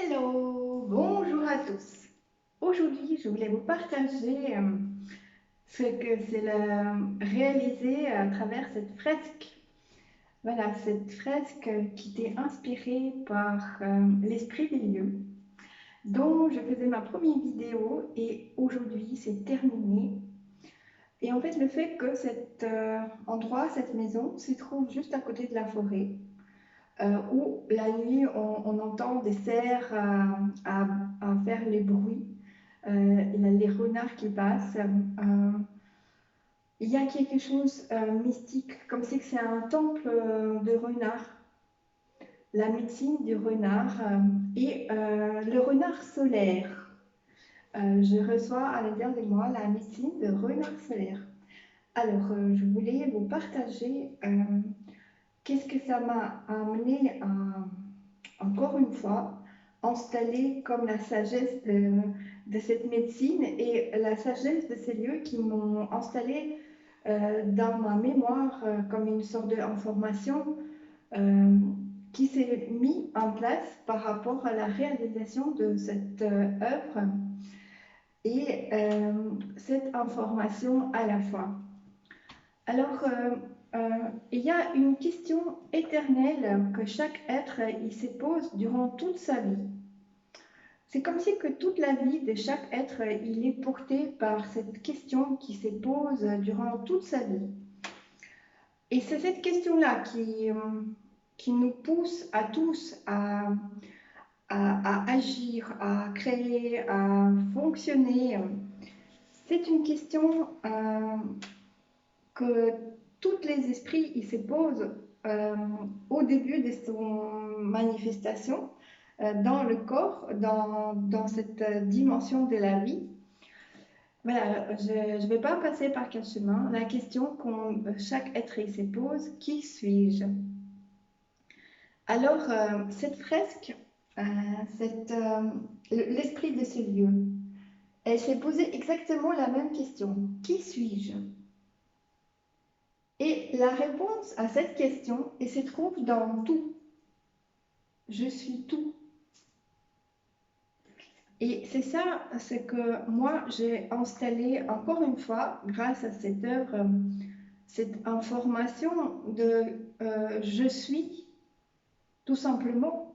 Hello, bonjour à tous. Aujourd'hui, je voulais vous partager ce que c'est réalisé à travers cette fresque. Voilà, cette fresque qui était inspirée par l'esprit des lieux, dont je faisais ma première vidéo et aujourd'hui c'est terminé. Et en fait, le fait que cet endroit, cette maison, se trouve juste à côté de la forêt, où la nuit on entend des cerfs à faire les bruits, il y a les renards qui passent. Il y a quelque chose mystique, comme si c'est un temple de renards, la médecine du renard et le renard solaire. Je reçois à l'intérieur de moi la médecine de renard solaire. Alors, je voulais vous partager qu'est-ce que ça m'a amené à, encore une fois, installer comme la sagesse de cette médecine et la sagesse de ces lieux qui m'ont installé dans ma mémoire comme une sorte d'information euh, qui s'est mis en place par rapport à la réalisation de cette œuvre et cette information à la fois. Alors, il y a une question éternelle que chaque être il se pose durant toute sa vie. C'est comme si que toute la vie de chaque être il est porté par cette question qui se pose durant toute sa vie. Et c'est cette question-là qui nous pousse à tous à agir, à créer, à fonctionner. C'est une question que tous les esprits ils se posent euh, au début de son manifestation dans le corps, dans cette dimension de la vie. Voilà, je ne vais pas passer par quel chemin. La question que chaque être il se pose, qui suis-je? Alors, cette fresque, euh, l'esprit de ce lieu, elle s'est posé exactement la même question. Qui suis-je? Et la réponse à cette question, elle se trouve dans tout. Je suis tout. Et c'est ça, c'est que moi, j'ai installé encore une fois, grâce à cette œuvre, cette information de je suis, tout simplement.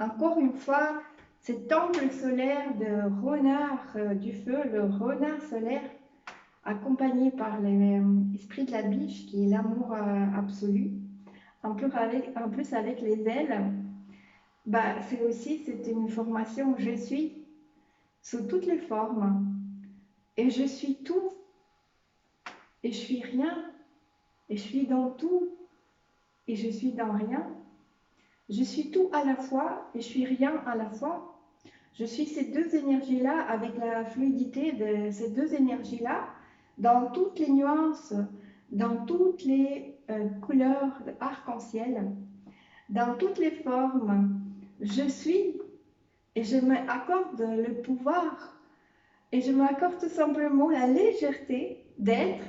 Encore une fois, cet temple solaire de renard du feu, le renard solaire, accompagné par l'esprit de la biche, qui est l'amour absolu, en plus avec les ailes, bah, c'est une formation je suis sous toutes les formes. Et je suis tout, et je suis rien, et je suis dans tout, et je suis dans rien. Je suis tout à la fois, et je suis rien à la fois. Je suis ces deux énergies-là avec la fluidité de ces deux énergies-là dans toutes les nuances, dans toutes les couleurs arc-en-ciel, dans toutes les formes. Je suis et je m'accorde le pouvoir et je m'accorde tout simplement la légèreté d'être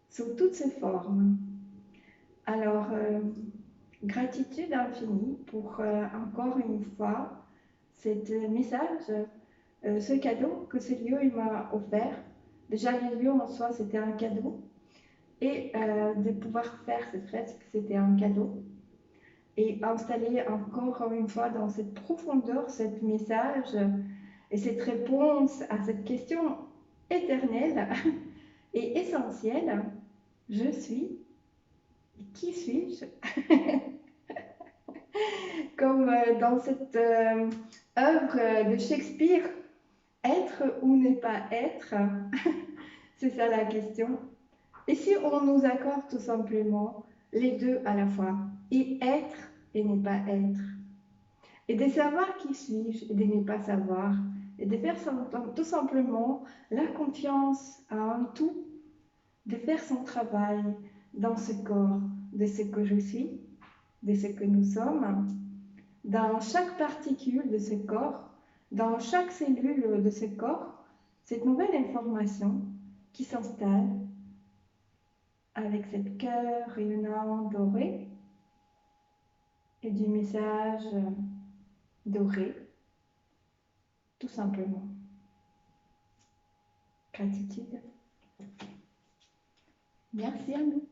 sous toutes ces formes. Alors, gratitude infinie pour encore une fois ce message, ce cadeau que ce lieu m'a offert. Déjà, le lieu en soi, c'était un cadeau. Et de pouvoir faire cette fresque, c'était un cadeau. Et installer encore une fois dans cette profondeur, ce message et cette réponse à cette question éternelle et essentielle, je suis, qui suis-je? Comme dans cette œuvre de Shakespeare, être ou ne pas être, c'est ça la question. Et si on nous accorde tout simplement les deux à la fois, et être et ne pas être, et de savoir qui suis-je et de ne pas savoir, et de faire tout simplement la confiance à un tout, de faire son travail dans ce corps, de ce que je suis, de ce que nous sommes, dans chaque particule de ce corps, dans chaque cellule de ce corps, cette nouvelle information qui s'installe avec cette cœur rayonnant doré et du message dorée, tout simplement. Gratitude. Merci à nous.